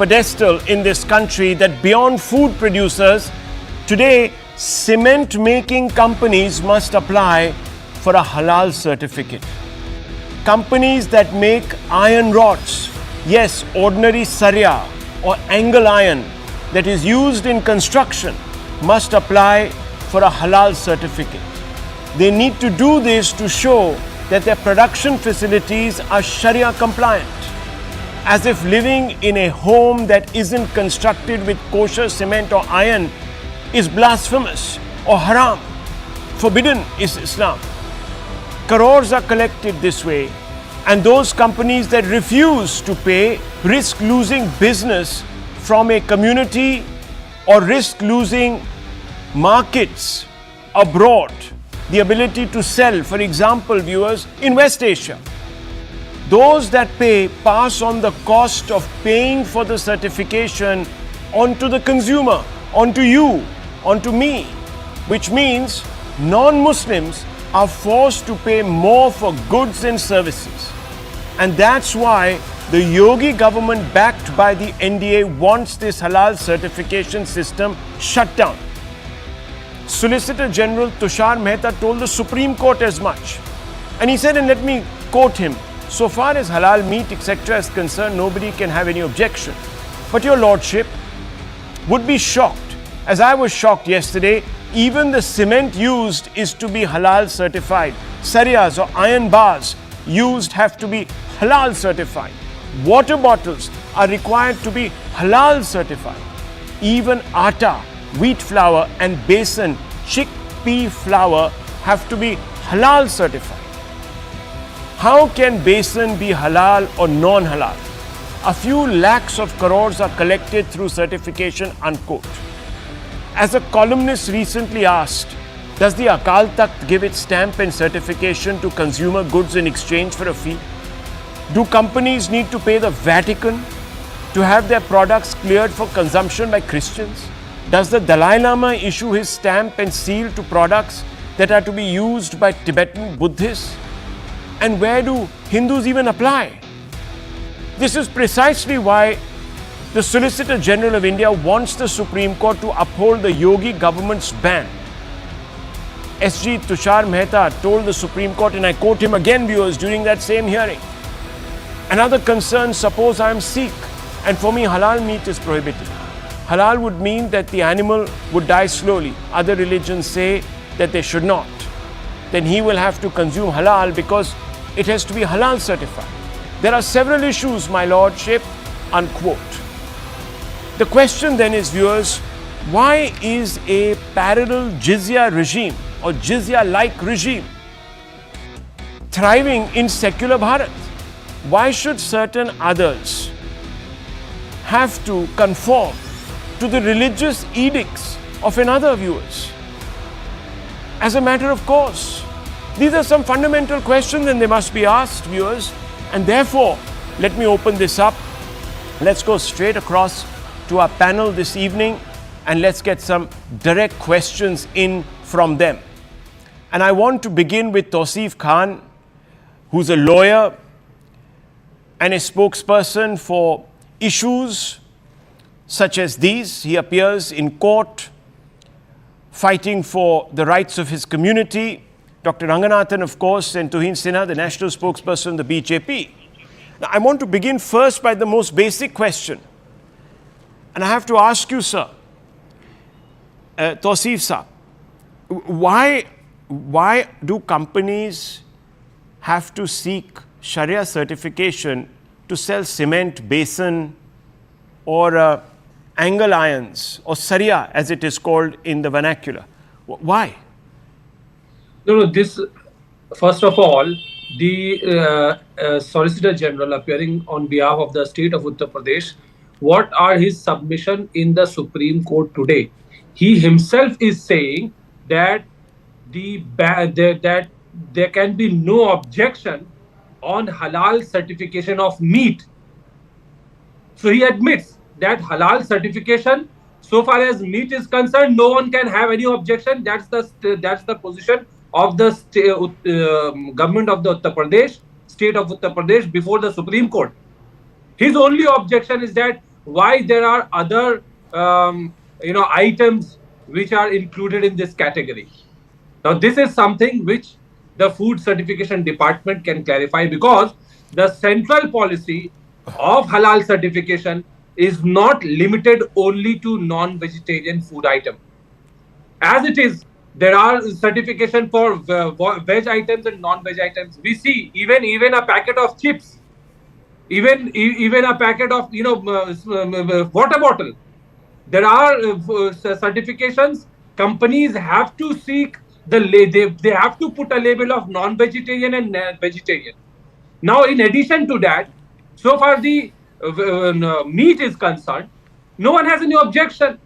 pedestal in this country that beyond food producers, today cement making companies must apply for a halal certificate. Companies that make iron rods, yes, ordinary saria or angle iron that is used in construction, must apply for a halal certificate. They need to do this to show that their production facilities are Sharia compliant. As if living in a home that isn't constructed with kosher cement or iron is blasphemous or haram. Forbidden is Islam. Crores are collected this way, and those companies that refuse to pay risk losing business from a community or risk losing markets abroad, the ability to sell, for example, viewers, in West Asia. Those that pay pass on the cost of paying for the certification onto the consumer, onto you, onto me, which means non-Muslims are forced to pay more for goods and services. And that's why the Yogi government, backed by the NDA, wants this halal certification system shut down. Solicitor General Tushar Mehta told the Supreme Court as much. And he said, and let me quote him, "So far as halal meat, etc. is concerned, nobody can have any objection. But your Lordship would be shocked, as I was shocked yesterday, even the cement used is to be halal certified. Sariyas or iron bars used have to be halal certified. Water bottles are required to be halal certified. Even atta, wheat flour and besan, chickpea flour have to be halal certified. How can besan be halal or non-halal? A few lakhs of crores are collected through certification," unquote. As a columnist recently asked, does the Akal Takht give its stamp and certification to consumer goods in exchange for a fee? Do companies need to pay the Vatican to have their products cleared for consumption by Christians? Does the Dalai Lama issue his stamp and seal to products that are to be used by Tibetan Buddhists? And where do Hindus even apply? This is precisely why the Solicitor General of India wants the Supreme Court to uphold the Yogi government's ban. SG Tushar Mehta told the Supreme Court, and I quote him again, viewers, during that same hearing, "Another concern, suppose I am Sikh and for me halal meat is prohibited. Halal would mean that the animal would die slowly. Other religions say that they should not. Then he will have to consume halal because it has to be halal certified. There are several issues, my lordship," unquote. The question then is, viewers, why is a parallel jizya regime or jizya-like regime thriving in secular Bharat? Why should certain others have to conform to the religious edicts of another, viewers? As a matter of course, these are some fundamental questions and they must be asked, viewers. And therefore, let me open this up. Let's go straight across to our panel this evening and let's get some direct questions in from them. And I want to begin with Tausif Khan, who's a lawyer and a spokesperson for issues such as these. He appears in court fighting for the rights of his community. Dr. Ranganathan, of course, and Tuhin Sinha, the national spokesperson of the BJP. Now, I want to begin first by the most basic question. And I have to ask you, sir, Tausif sir, why do companies have to seek Sharia certification to sell cement, basin, or angle irons, or saria as it is called in the vernacular? Why? No, this, first of all, the Solicitor General appearing on behalf of the state of Uttar Pradesh, what are his submission in the Supreme Court today? He himself is saying that that there can be no objection on halal certification of meat. So he admits that halal certification, so far as meat is concerned, no one can have any objection. That's the position of the government of the Uttar Pradesh, state of Uttar Pradesh, before the Supreme Court. His only objection is that why there are other items which are included in this category. Now, this is something which the Food Certification Department can clarify, because the central policy of halal certification is not limited only to non-vegetarian food item. As it is, there are certification for veg items and non-veg items. We see even a packet of chips, even a packet of water bottle. There are certifications. Companies have to seek they have to put a label of non-vegetarian and vegetarian. Now, in addition to that, so far the meat is concerned, no one has any objection.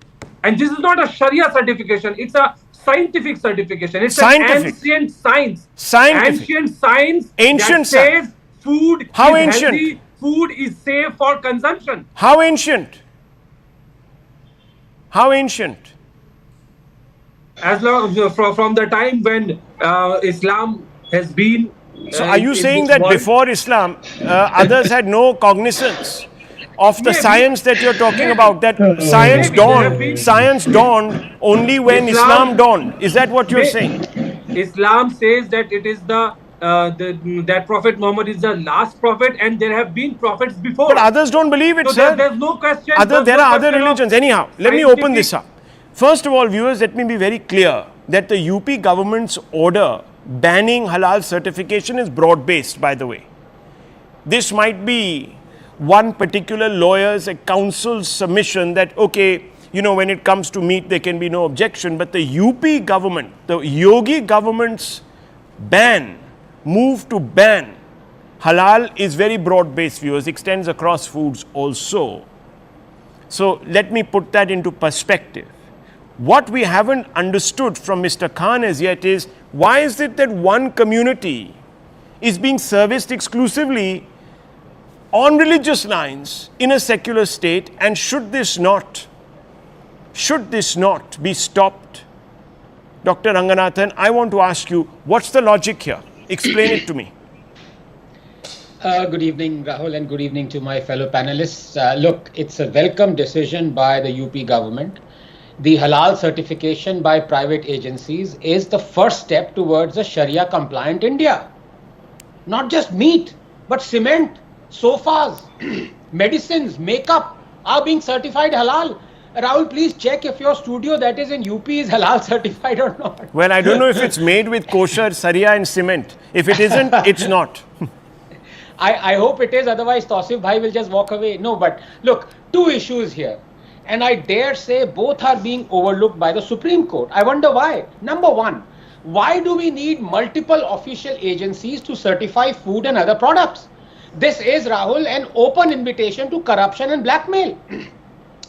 And this is not a Sharia certification; it's a scientific certification. It's Scientific. an ancient science. Scientific. Ancient science Ancient that says food How is ancient? healthy, food is safe for consumption. How ancient? How ancient? As long from the time when Islam has been. So are you in saying this that world. before Islam, others had no cognizance of the Maybe. science that you're talking Maybe. about? That Maybe there have been- science dawned only when Islam dawned. Is that what you're saying? Islam says that it is that Prophet Muhammad is the last prophet, and there have been prophets before. But others don't believe it, So sir. there's no question. There there's no are other question of religions. Anyhow, let me open scientific- this up. First of all, viewers, let me be very clear that the UP government's order banning halal certification is broad-based, by the way. This might be one particular lawyer's, a counsel's submission that, okay, when it comes to meat, there can be no objection. But the UP government, the Yogi government's move to ban halal is very broad-based, viewers, extends across foods also. So let me put that into perspective. What we haven't understood from Mr. Khan as yet is, why is it that one community is being serviced exclusively on religious lines in a secular state, and should this not be stopped? Dr. Ranganathan, I want to ask you, what's the logic here? Explain it to me. Good evening, Rahul, and good evening to my fellow panelists. Look, it's a welcome decision by the UP government. The halal certification by private agencies is the first step towards a Sharia compliant India. Not just meat, but cement, sofas, medicines, makeup are being certified halal. Rahul, please check if your studio that is in UP is halal certified or not. Well, I don't know if it's made with kosher, Sharia and cement. If it isn't, it's not. I hope it is, otherwise Tausif Bhai will just walk away. No, but look, two issues here. And I dare say both are being overlooked by the Supreme Court. I wonder why. Number one, why do we need multiple official agencies to certify food and other products? This is, Rahul, an open invitation to corruption and blackmail.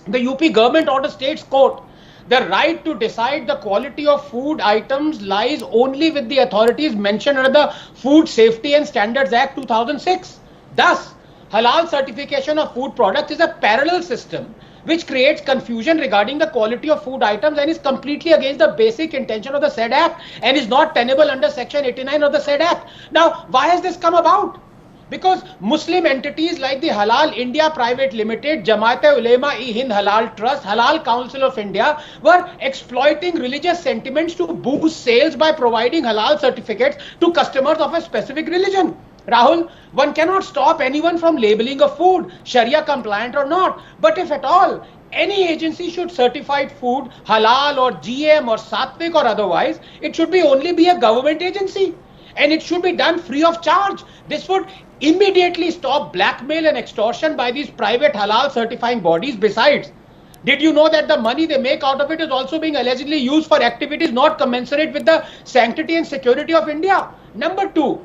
The UP government order states, quote, the right to decide the quality of food items lies only with the authorities mentioned under the Food Safety and Standards Act 2006. Thus, halal certification of food products is a parallel system which creates confusion regarding the quality of food items and is completely against the basic intention of the said act and is not tenable under section 89 of the said act. Now, why has this come about? Because Muslim entities like the Halal India Private Limited, Jamaat-e-Ulema-e-Hind Halal Trust, Halal Council of India were exploiting religious sentiments to boost sales by providing halal certificates to customers of a specific religion. Rahul, one cannot stop anyone from labeling a food, Sharia compliant or not. But if at all, any agency should certify food halal or GM or Sattvic or otherwise, it should only be a government agency. And it should be done free of charge. This would immediately stop blackmail and extortion by these private halal certifying bodies. Besides, did you know that the money they make out of it is also being allegedly used for activities not commensurate with the sanctity and security of India? Number two,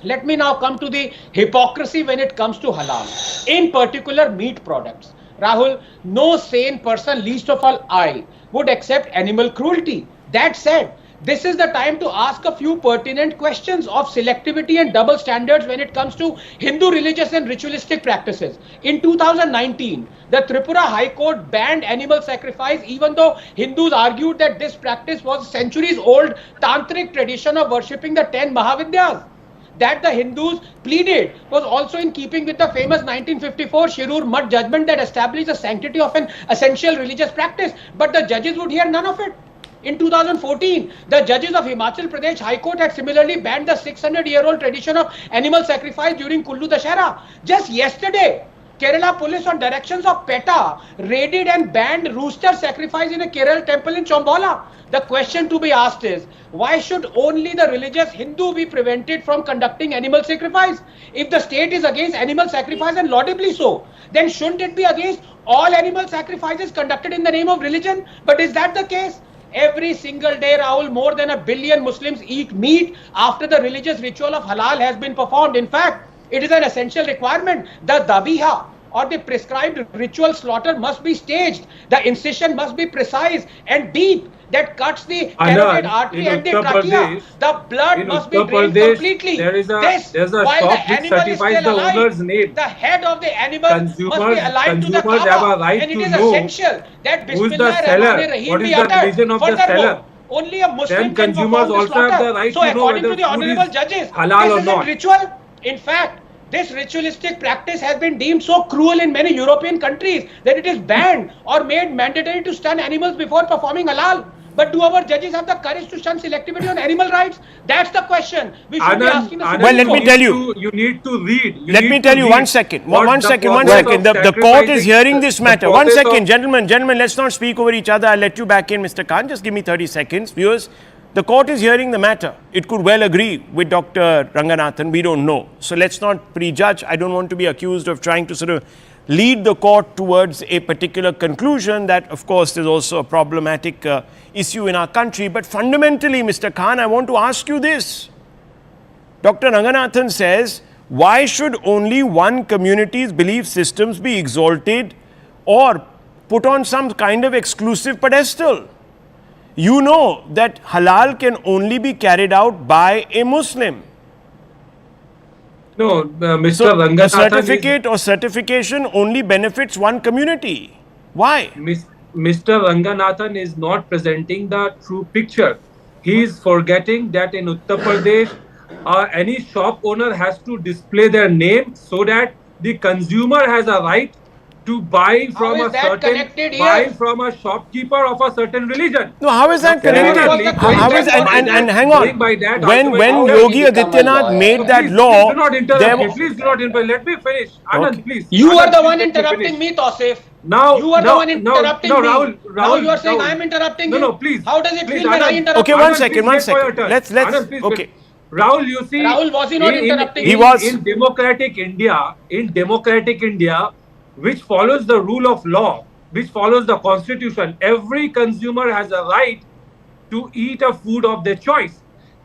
let me now come to the hypocrisy when it comes to halal, in particular meat products. Rahul, no sane person, least of all I, would accept animal cruelty. That said, this is the time to ask a few pertinent questions of selectivity and double standards when it comes to Hindu religious and ritualistic practices. In 2019, the Tripura High Court banned animal sacrifice even though Hindus argued that this practice was a centuries-old tantric tradition of worshipping the 10 Mahavidyas. that the Hindus pleaded was also in keeping with the famous 1954 Shirur Mutt judgment that established the sanctity of an essential religious practice. But the judges would hear none of it. In 2014, the judges of Himachal Pradesh High Court had similarly banned the 600-year-old tradition of animal sacrifice during Kullu Dashera. Just yesterday, Kerala police on directions of PETA raided and banned rooster sacrifice in a Kerala temple in Chambala. The question to be asked is, why should only the religious Hindu be prevented from conducting animal sacrifice? If the state is against animal sacrifice, and laudably so, then shouldn't it be against all animal sacrifices conducted in the name of religion? But is that the case? Every single day, Rahul, more than 1 billion Muslims eat meat after the religious ritual of halal has been performed. In fact, it is an essential requirement. The dhabiha or the prescribed ritual slaughter must be staged. The incision must be precise and deep that cuts the carotid artery and the trachea. The blood must be drained completely. There's a while shop the which certifies the owner's name. The head of the animal must be aligned to the Consumers have a right and it to is know essential that who is the seller, what is the religion of the seller. Only a Muslim Then can perform consumers the also slaughter. have the right So to know according to whether the food honorable is judges, halal this or is not. a ritual. In fact, this ritualistic practice has been deemed so cruel in many European countries that it is banned or made mandatory to stun animals before performing halal. But do our judges have the courage to shun selectivity on animal rights? That's the question we should be asking the Supreme Well, let me Court. tell you. You need to read. Let me tell you, one second. One second. The court is hearing this matter. 1 second, gentlemen, let's not speak over each other. I'll let you back in, Mr. Khan. Just give me 30 seconds. Viewers, the court is hearing the matter. It could well agree with Dr. Ranganathan. We don't know. So let's not prejudge. I don't want to be accused of trying to sort of lead the court towards a particular conclusion that, of course, is also a problematic issue in our country. But fundamentally, Mr. Khan, I want to ask you this. Dr. Ranganathan says, why should only one community's belief systems be exalted or put on some kind of exclusive pedestal? You know that halal can only be carried out by a Muslim. No, Mr. So Ranganathan a certificate or certification only benefits one community. Why? Mr. Ranganathan is not presenting the true picture. He is forgetting that in Uttar Pradesh, any shop owner has to display their name so that the consumer has a right to buy from from a shopkeeper of a certain religion. No, how is that connected? And hang on. When Yogi Adityanath made that law, Please do not interrupt. Let me finish. Anand, please. You are the one interrupting me, Tausif. Now you are the one interrupting me. Rahul, now you are saying I am interrupting you. No, please. How does it please, feel when I interrupt? Okay, one second. Let's. Okay. Rahul, you see, Rahul, was he not interrupting me? He me? was. In democratic India, which follows the rule of law, which follows the constitution, every consumer has a right to eat a food of their choice.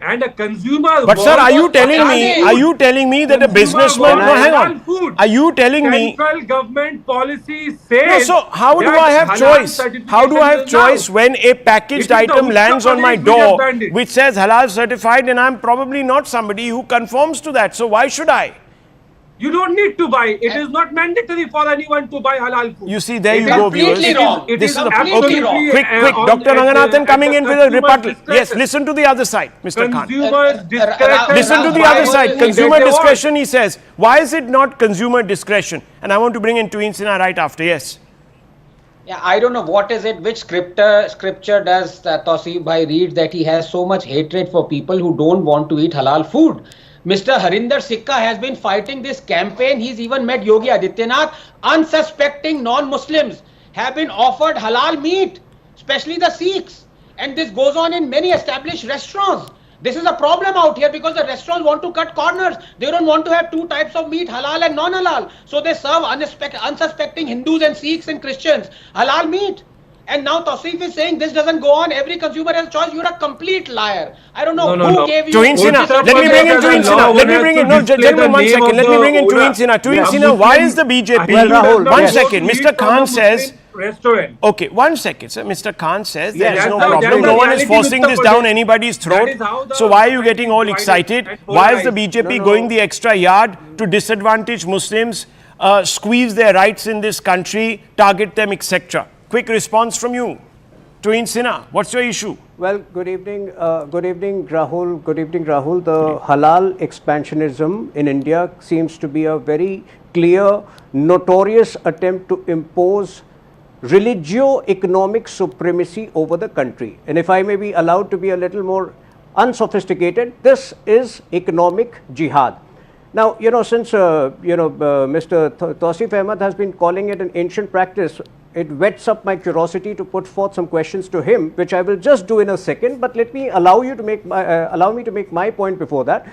And a consumer. But sir, are you telling me that a businessman? No, hang on. Are you telling me? Central government policy says. No, so how do I have choice? How do I have choice when a packaged item lands on my door which says halal certified and I'm probably not somebody who conforms to that? So why should I? You don't need to buy. It is not mandatory for anyone to buy halal food. You see, there you go, viewers. It is completely wrong. Quick, Dr. Ranganathan coming in with a rebuttal. Yes, listen to the other side, Mr. Khan. Consumer's discretion. Listen to the other side. Consumer discretion, he says. Why is it not consumer discretion? And I want to bring in Tuinsina right after. Yes. Yeah, I don't know what is it, which scripture does Tausif Bhai read that he has so much hatred for people who don't want to eat halal food. Mr. Harinder Sikka has been fighting this campaign. He's even met Yogi Adityanath. Unsuspecting non-Muslims have been offered halal meat, especially the Sikhs. And this goes on in many established restaurants. This is a problem out here because the restaurants want to cut corners. They don't want to have two types of meat, halal and non-halal. So they serve unsuspecting Hindus and Sikhs and Christians halal meat. And now Tausif is saying this doesn't go on. Every consumer has a choice. You're a complete liar. I don't know who gave you. Tuinsina, let me bring in Tuinsina. Let me bring in. No, gentlemen, 1 second. Let me bring in Tuinsina. Tuinsina, why is the BJP? Rahul, 1 second. Mr. Khan says. Restaurant. Okay, 1 second, sir. Mr. Khan says there is no that's problem. the No one is reality forcing Uttar this Pradesh. down anybody's throat. That is how the So why are you getting all divided excited? and Why is the polarized. BJP going the extra yard to disadvantage Muslims, squeeze their rights in this country, target them, etc.? Quick response from you. Tuin Sinha, what's your issue? Well, good evening, Rahul. Good evening, Rahul. The halal expansionism in India seems to be a very clear, notorious attempt to impose religio-economic supremacy over the country. And if I may be allowed to be a little more unsophisticated, this is economic jihad. Now, since Mr. Tausif Ahmed has been calling it an ancient practice, it whets up my curiosity to put forth some questions to him, which I will just do in a second. But let me allow me to make my point before that.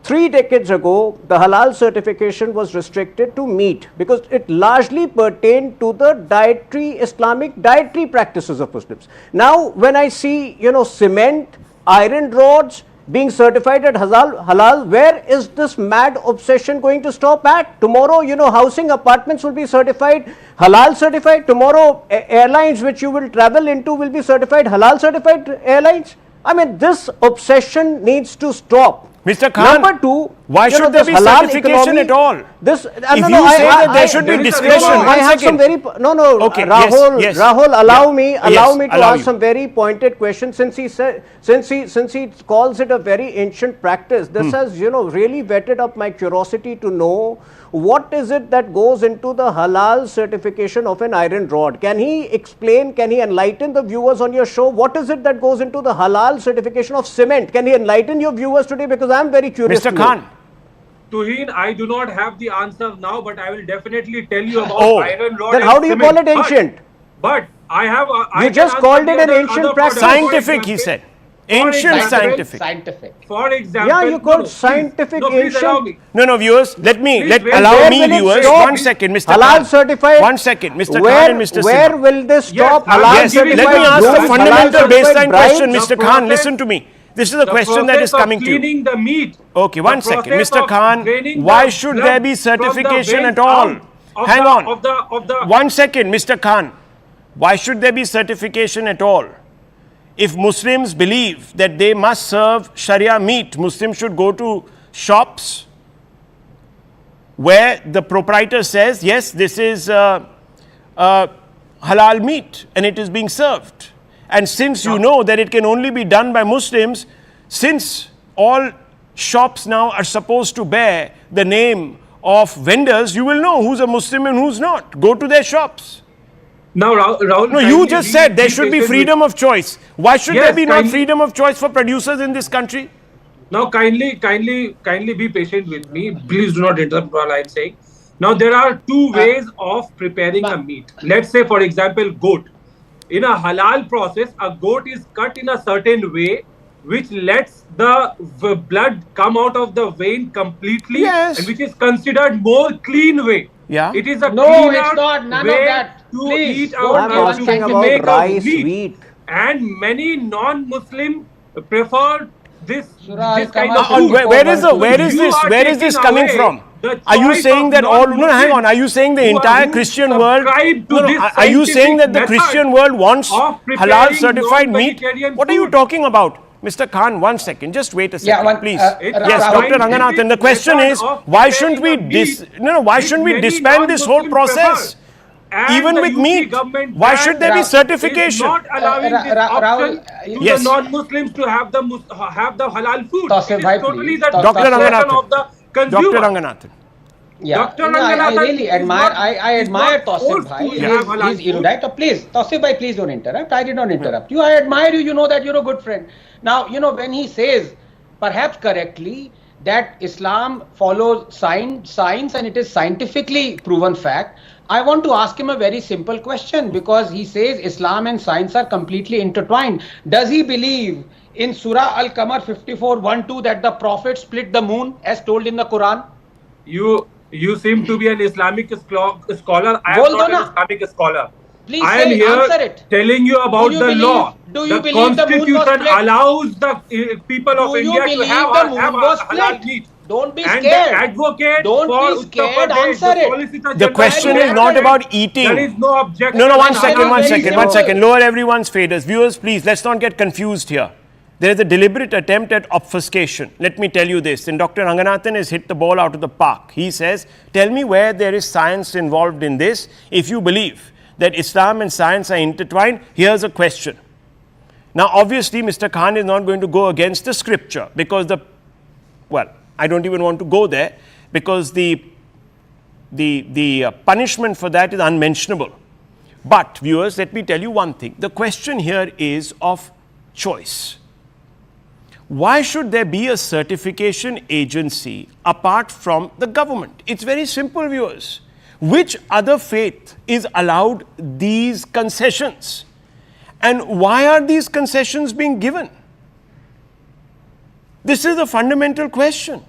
3 decades ago, the halal certification was restricted to meat because it largely pertained to the Islamic dietary practices of Muslims. Now, when I see, cement, iron rods being certified at halal, where is this mad obsession going to stop at? Tomorrow, housing apartments will be certified, halal certified. Tomorrow, airlines which you will travel into will be certified, halal certified airlines. I mean, this obsession needs to stop. Mr. Khan, number 2, why should there be certification at all? If you say that there should be discretion, I have some very okay, Rahul, yes. Rahul, allow me to ask you. some very pointed questions. Since he calls it a very ancient practice, this has really whetted up my curiosity to know what is it that goes into the halal certification of an iron rod. Can he explain? Can he enlighten the viewers on your show? What is it that goes into the halal certification of cement? Can he enlighten your viewers today? Because I am very curious. Mr. Khan. Tuhin, I do not have the answer now, but I will definitely tell you about iron rod. Then how do you call it ancient? But I have. You just called it an ancient practice. Scientific, he said. Ancient scientific. For example. Yeah, you called scientific ancient. No, viewers, allow me, viewers, 1 second, Mr. Halal Khan. certified. 1 second, Mr. Khan and Mr. Where Sinha. will this stop? Yes, let me ask the fundamental baseline question, Mr. Khan. process- Listen to me. This is a question that is coming to you. Cleaning the meat. Okay, 1 second. process Mr. of Khan, draining why the should blood there be from the certification vein at all? out Hang on. of the 1 second, Mr. Khan. Why should there be certification at all? If Muslims believe that they must serve Sharia meat, Muslims should go to shops where the proprietor says, yes, this is halal meat and it is being served. And since you know that it can only be done by Muslims, since all shops now are supposed to bear the name of vendors, you will know who's a Muslim and who's not. Go to their shops. Now, Rahul. No, you just said there should be freedom of choice. Why should there be not freedom of choice for producers in this country? Now, kindly be patient with me. Please do not interrupt while I am saying. Now, there are 2 ways of preparing a meat. Let's say, for example, goat. In a halal process, a goat is cut in a certain way, which lets the blood come out of the vein completely, and which is considered more clean way. Yeah. It is a No, it's not. None of that. To Please, eat out I'm asking to about make rice, meat. wheat. And many non-Muslim prefer this kind of And food. where is this taking coming away from? the Are you choice saying of that all? No, non-Muslims hang on. Are you saying the who entire who Christian world? subscribe to this Are you saying that the scientific Christian method world wants of preparing halal certified meat? non-vegetarian What are you food? talking about? Mr. Khan, 1 second. Just wait a second, please. Yes, Dr. Ranganathan. The question is, why shouldn't we why shouldn't we disband this whole process? Even with meat, why should there be certification? Not allowing this option to Yes. the non-Muslims to have the halal food. Tausif It bhai, is totally please. the Dr. discretion Ranganathan. of the consumer. Dr. Ranganathan. Yeah, Dr. no, I Ranganathan really is admire. not- I is admire not Tausif forced bhai. to have halal He's food. erudite. Please, Tausif bhai, please don't interrupt. I did not interrupt you. I admire you. You know that you're a good friend. Now, when he says, perhaps correctly, that Islam follows science and it is scientifically proven fact. I want to ask him a very simple question, because he says Islam and science are completely intertwined. Does he believe in Surah Al-Qamar 54:1-2 that the Prophet split the moon as told in the Quran? You seem to be an Islamic scholar. I Bol am not do an na. Islamic scholar. Please I am answer here it. telling you about Do you the believe- law. do you The believe the moon was Constitution split? allows the people of Do you India to believe have the moon have was halal split? meat. Don't be And scared. the advocate Don't for be Uttar scared. Pradesh, Answer the it. Solicitor The General question is Tushar not Mehta, about eating. There is no objection. No, on 1 second, halal 1 meat. second, 1 second. Lower everyone's faders. Viewers, please, let's not get confused here. There is a deliberate attempt at obfuscation. Let me tell you this. And Dr. Ranganathan has hit the ball out of the park. He says, tell me where there is science involved in this. If you believe that Islam and science are intertwined, here's a question. Now, obviously, Mr. Khan is not going to go against the scripture because I don't even want to go there because the punishment for that is unmentionable. But viewers, let me tell you one thing. The question here is of choice. Why should there be a certification agency apart from the government? It's very simple, viewers. Which other faith is allowed these concessions? And why are these concessions being given? This is a fundamental question.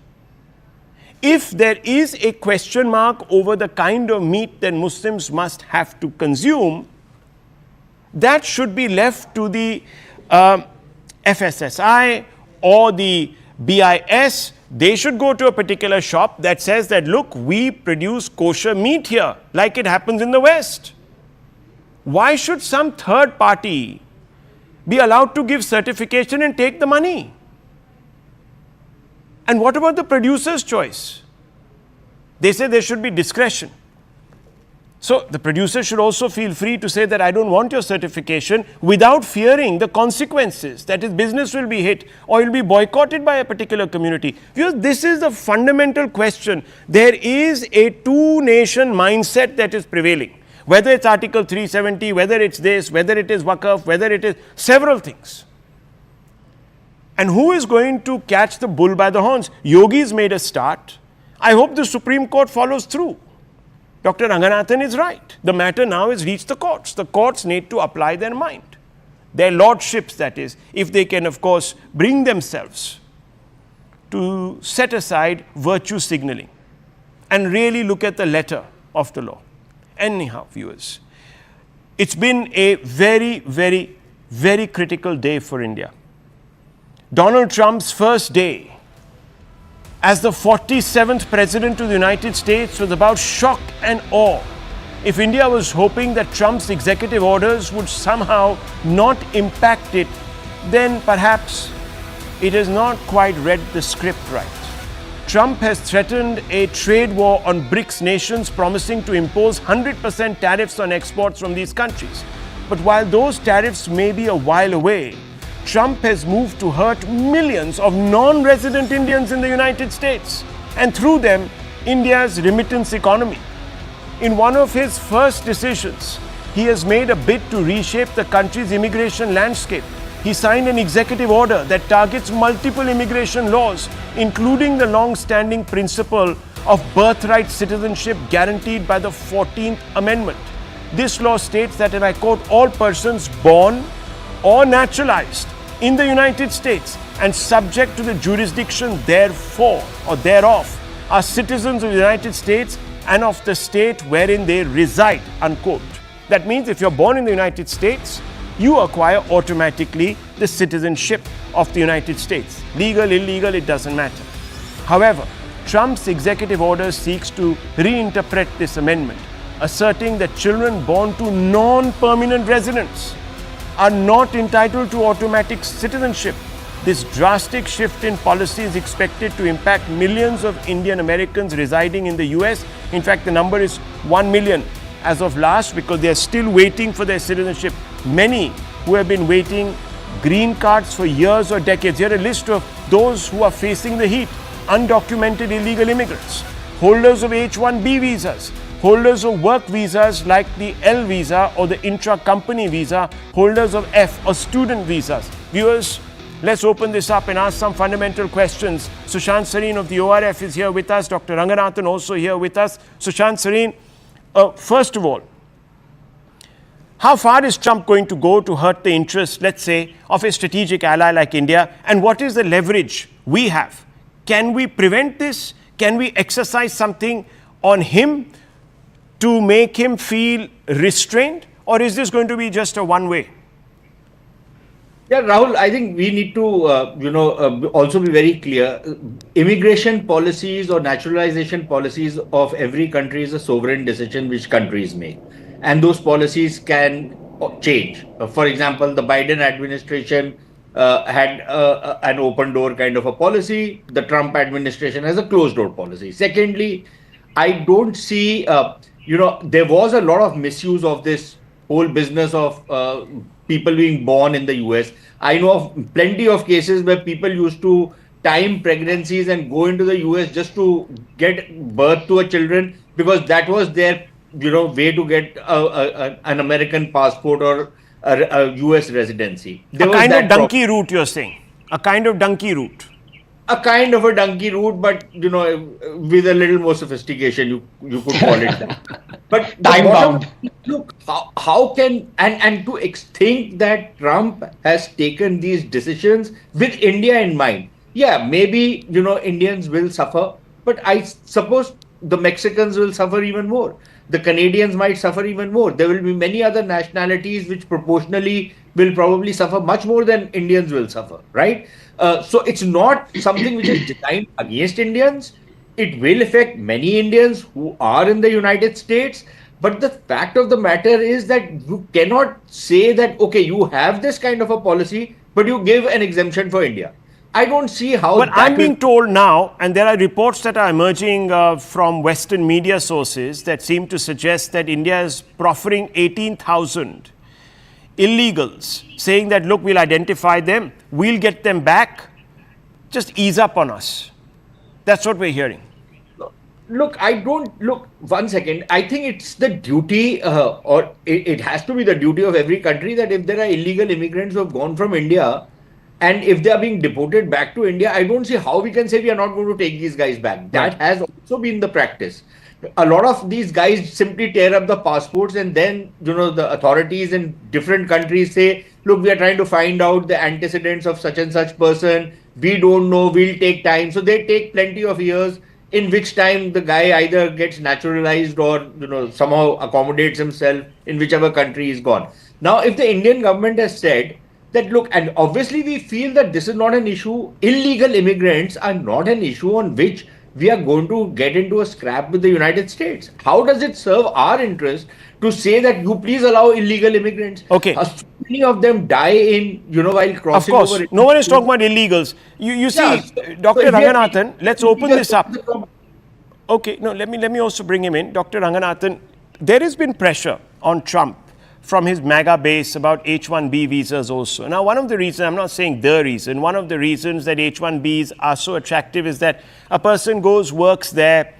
If there is a question mark over the kind of meat that Muslims must have to consume, that should be left to the FSSI or the BIS. They should go to a particular shop that says that, look, we produce kosher meat here, like it happens in the West. Why should some third party be allowed to give certification and take the money? And what about the producer's choice? They say there should be discretion. So the producer should also feel free to say that I don't want your certification without fearing the consequences, that his business will be hit or will be boycotted by a particular community. Because this is the fundamental question. There is a two-nation mindset that is prevailing. Whether it's Article 370, whether it's this, whether it is Waqf, whether it is several things. And who is going to catch the bull by the horns? Yogi's made a start. I hope the Supreme Court follows through. Dr. Ranganathan is right. The matter now has reached the courts. The courts need to apply their mind. Their lordships, that is, if they can, of course, bring themselves to set aside virtue signaling and really look at the letter of the law. Anyhow, viewers, it's been a very, very, very critical day for India. Donald Trump's first day as the 47th President of the United States was about shock and awe. If India was hoping that Trump's executive orders would somehow not impact it, then perhaps it has not quite read the script right. Trump has threatened a trade war on BRICS nations, promising to impose 100% tariffs on exports from these countries. But while those tariffs may be a while away, Trump has moved to hurt millions of non-resident Indians in the United States, and through them, India's remittance economy. In one of his first decisions, he has made a bid to reshape the country's immigration landscape. He signed an executive order that targets multiple immigration laws, including the long-standing principle of birthright citizenship guaranteed by the 14th Amendment. This law states that, and I quote, all persons born or naturalized in the United States and subject to the jurisdiction therefore or thereof are citizens of the United States and of the state wherein they reside, unquote. That means if you're born in the United States, you acquire automatically the citizenship of the United States. Legal, illegal, it doesn't matter. However, Trump's executive order seeks to reinterpret this amendment, asserting that children born to non-permanent residents are not entitled to automatic citizenship. This drastic shift in policy is expected to impact millions of Indian Americans residing in the US. In fact, the number is 1 million as of last, because they are still waiting for their citizenship. Many who have been waiting green cards for years or decades. Here a list of those who are facing the heat: undocumented illegal immigrants, holders of H-1B visas, holders of work visas like the L visa or the intra-company visa, holders of F or student visas. Viewers, let's open this up and ask some fundamental questions. Sushant Sareen of the ORF is here with us. Dr. Ranganathan also here with us. Sushant Sareen, first of all, how far is Trump going to go to hurt the interests, let's say, of a strategic ally like India? And what is the leverage we have? Can we prevent this? Can we exercise something on him to make him feel restrained? Or is this going to be just a one-way? Yeah, Rahul, I think we need to, also be very clear. Immigration policies or naturalization policies of every country is a sovereign decision which countries make. And those policies can change. For example, the Biden administration had an open door kind of a policy. The Trump administration has a closed door policy. Secondly, I don't see, there was a lot of misuse of this whole business of people being born in the US. I know of plenty of cases where people used to time pregnancies and go into the US just to get birth to a children because that was their way to get an American passport or a US residency. A kind of donkey route, you're saying? A kind of donkey route? A kind of a donkey route, but with a little more sophistication, you could call it that. But time bound. Look, how can and to think that Trump has taken these decisions with India in mind. Yeah, maybe Indians will suffer, but I suppose the Mexicans will suffer even more. The Canadians might suffer even more. There will be many other nationalities which proportionally will probably suffer much more than Indians will suffer, right? So it's not something which is designed against Indians. It will affect many Indians who are in the United States. But the fact of the matter is that you cannot say that, okay, you have this kind of a policy, but you give an exemption for India. I don't see how. But I'm being told now, and there are reports that are emerging from Western media sources that seem to suggest that India is proffering 18,000 illegals, saying that, look, we'll identify them, we'll get them back, just ease up on us. That's what we're hearing. Look, one second. I think it's the duty, or it has to be the duty of every country that if there are illegal immigrants who have gone from India, and if they are being deported back to India, I don't see how we can say we are not going to take these guys back. That has also been the practice. A lot of these guys simply tear up the passports and then, the authorities in different countries say, look, we are trying to find out the antecedents of such and such person. We don't know, we'll take time. So they take plenty of years, in which time the guy either gets naturalized or, somehow accommodates himself in whichever country he's gone. Now, if the Indian government has said that, look, and obviously we feel that this is not an issue. Illegal immigrants are not an issue on which we are going to get into a scrap with the United States. How does it serve our interest to say that you please allow illegal immigrants? Okay. So many of them die in, while crossing over. Of course, no one is talking about illegals. You see, Dr. Ranganathan, let's open this up. Okay, no, let me also bring him in. Dr. Ranganathan, there has been pressure on Trump from his MAGA base about H-1B visas also. Now, one of the reasons, I'm not saying the reason, one of the reasons that H-1Bs are so attractive is that a person goes, works there,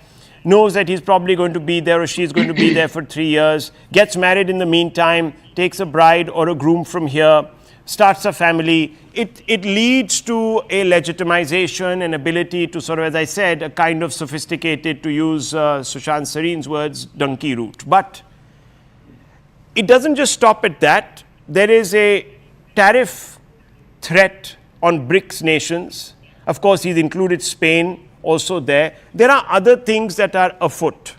knows that he's probably going to be there or she's going to be there for 3 years, gets married in the meantime, takes a bride or a groom from here, starts a family. It leads to a legitimization and ability to sort of, as I said, a kind of sophisticated, to use Sushant Sareen's words, donkey route. But it doesn't just stop at that. There is a tariff threat on BRICS nations. Of course, he's included Spain also there. There are other things that are afoot.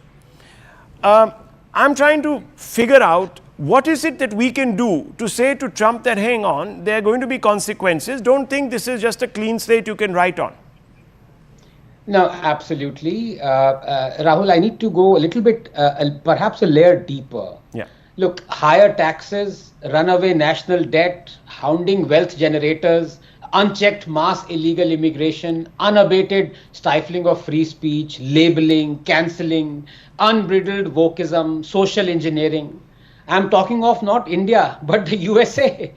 I'm trying to figure out what is it that we can do to say to Trump that, hang on, there are going to be consequences. Don't think this is just a clean slate you can write on. No, absolutely. Rahul, I need to go a little bit, perhaps a layer deeper. Yeah. Look, higher taxes, runaway national debt, hounding wealth generators, unchecked mass illegal immigration, unabated stifling of free speech, labeling, cancelling, unbridled wokeism, social engineering. I'm talking of not India, but the USA.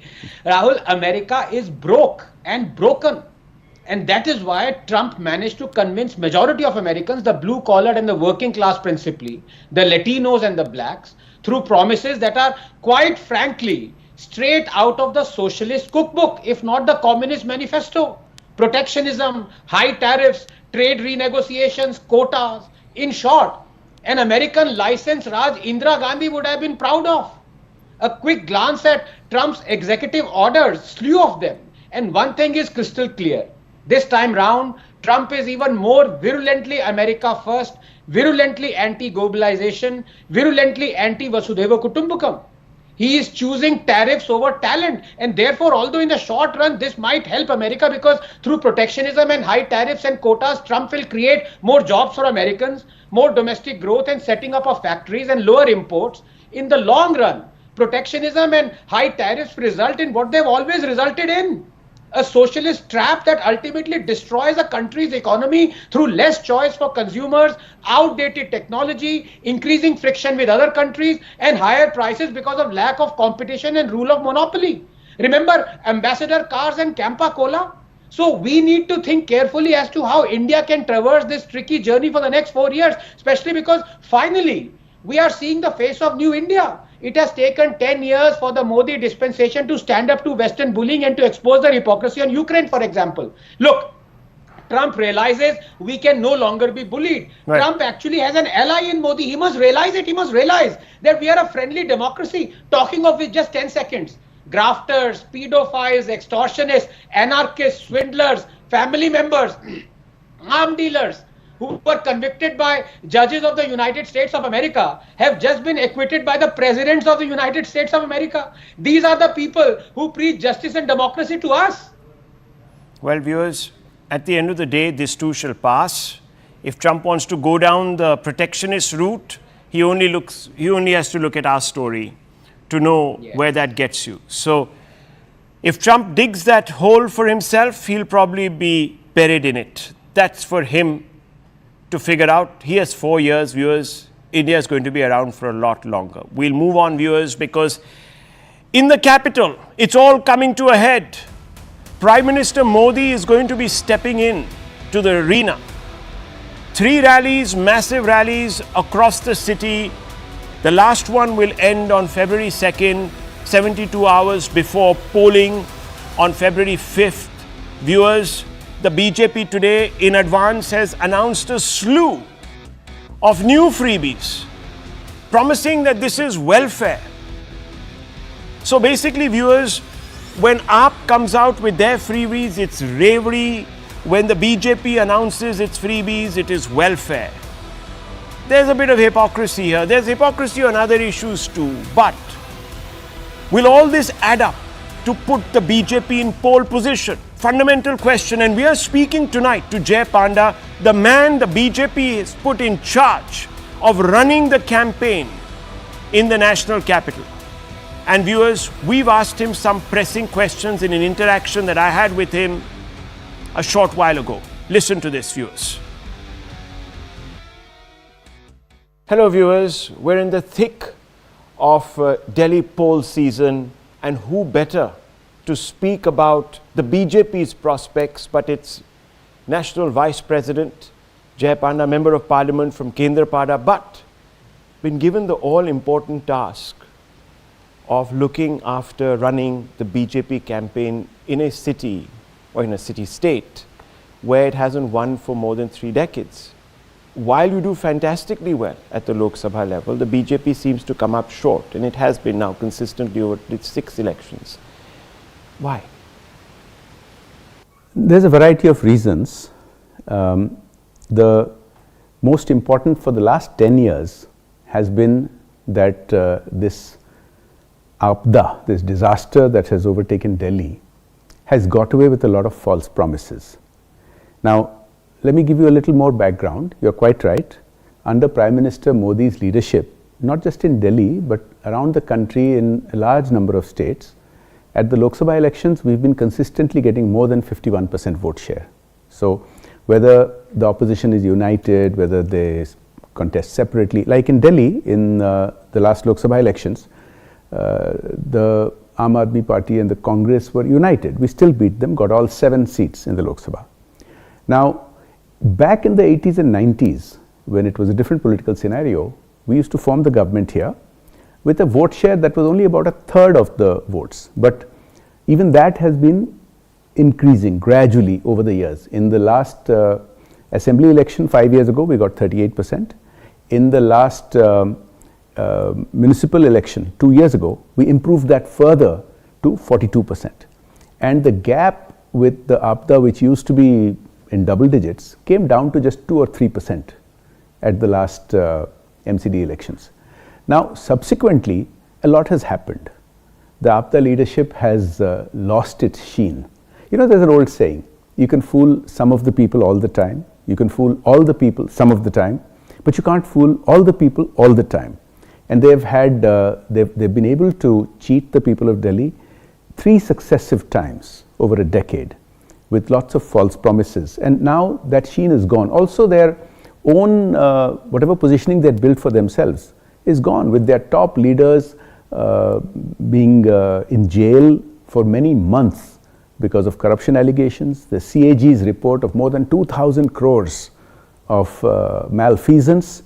Rahul, America is broke and broken. And that is why Trump managed to convince majority of Americans, the blue collar and the working class principally, the Latinos and the blacks, through promises that are quite frankly straight out of the socialist cookbook, if not the communist manifesto. Protectionism, high tariffs, trade renegotiations, quotas. In short, an American license Raj Indira Gandhi would have been proud of. A quick glance at Trump's executive orders, slew of them. And one thing is crystal clear. This time round, Trump is even more virulently America first, virulently anti-globalization, virulently anti-Vasudhaiva Kutumbakam. He is choosing tariffs over talent, and therefore, although in the short run this might help America because through protectionism and high tariffs and quotas, Trump will create more jobs for Americans, more domestic growth and setting up of factories and lower imports. In the long run, protectionism and high tariffs result in what they've always resulted in. a socialist trap that ultimately destroys a country's economy through less choice for consumers, outdated technology, increasing friction with other countries, and higher prices because of lack of competition and rule of monopoly. Remember Ambassador cars and Campa Cola? So we need to think carefully as to how India can traverse this tricky journey for the next 4 years, especially because finally we are seeing the face of new India. It has taken 10 years for the Modi dispensation to stand up to Western bullying and to expose the hypocrisy on Ukraine, for example. Look, Trump realizes we can no longer be bullied. Right. Trump actually has an ally in Modi. He must realize it. He must realize that we are a friendly democracy. Talking of which, just 10 seconds. Grafters, pedophiles, extortionists, anarchists, swindlers, family members, arm dealers who were convicted by judges of the United States of America have just been acquitted by the presidents of the United States of America. These are the people who preach justice and democracy to us. Well, viewers, at the end of the day, this too shall pass. If Trump wants to go down the protectionist route, he only has to look at our story to know where that gets you. So if Trump digs that hole for himself, he'll probably be buried in it. That's for him to figure out. He has 4 years, viewers. India is going to be around for a lot longer. We'll move on, viewers, because in the capital, it's all coming to a head. Prime Minister Modi is going to be stepping in to the arena. 3 rallies, massive rallies across the city. The last one will end on February 2nd, 72 hours before polling on February 5th. Viewers, the BJP today in advance has announced a slew of new freebies, promising that this is welfare. So basically, viewers, when AAP comes out with their freebies, it's bravery. When the BJP announces its freebies, it is welfare. There's a bit of hypocrisy here. There's hypocrisy on other issues too. But will all this add up to put the BJP in pole position? Fundamental question. And we are speaking tonight to Jay Panda, the man the BJP has put in charge of running the campaign in the national capital. And viewers, we've asked him some pressing questions in an interaction that I had with him a short while ago. Listen to this, viewers. Hello viewers, we're in the thick of Delhi poll season, and who better to speak about the BJP's prospects but its National Vice President, Jay Panda, Member of Parliament from Kendrapada, but been given the all-important task of looking after running the BJP campaign in a city or in a city-state where it hasn't won for more than 3 decades. While you do fantastically well at the Lok Sabha level, the BJP seems to come up short, and it has been now consistently over its 6 elections. Why? There's a variety of reasons. The most important for the last 10 years has been that this Apda, this disaster that has overtaken Delhi, has got away with a lot of false promises. Now, let me give you a little more background. You're quite right. Under Prime Minister Modi's leadership, not just in Delhi, but around the country in a large number of states, at the Lok Sabha elections, we've been consistently getting more than 51% vote share. So, whether the opposition is united, whether they contest separately, like in Delhi in the last Lok Sabha elections, the Aam Aadmi Party and the Congress were united. We still beat them, got all 7 seats in the Lok Sabha. Now, back in the 80s and 90s, when it was a different political scenario, we used to form the government here with a vote share that was only about 1/3 of the votes. But even that has been increasing gradually over the years. In the last assembly election 5 years ago, we got 38%. In the last municipal election 2 years ago, we improved that further to 42%. And the gap with the Apda, which used to be in double digits, came down to just 2 or 3% at the last MCD elections. Now, subsequently, a lot has happened. The Apda leadership has lost its sheen. You know, there's an old saying, you can fool some of the people all the time, you can fool all the people some of the time, but you can't fool all the people all the time. And they've been able to cheat the people of Delhi 3 successive times over a decade with lots of false promises, and now that sheen is gone. Also their own whatever positioning they had built for themselves is gone, with their top leaders being in jail for many months because of corruption allegations. The CAG's report of more than 2,000 crores of malfeasance.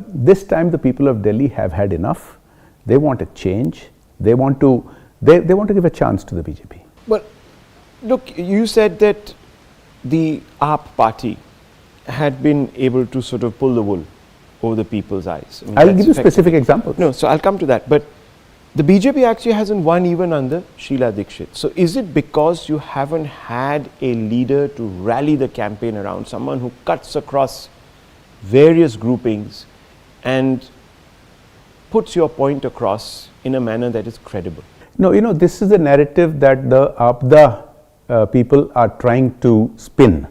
This time the people of Delhi have had enough. They want a change. They want to give a chance to the BJP. Well, look, you said that the AAP party had been able to sort of pull the wool over the people's eyes. I mean, I'll give you specific examples. No, so I'll come to that. But the BJP actually hasn't won even under Sheila Dikshit. So is it because you haven't had a leader to rally the campaign around, someone who cuts across various groupings and puts your point across in a manner that is credible? No, you know, this is the narrative that the APDA people are trying to spin.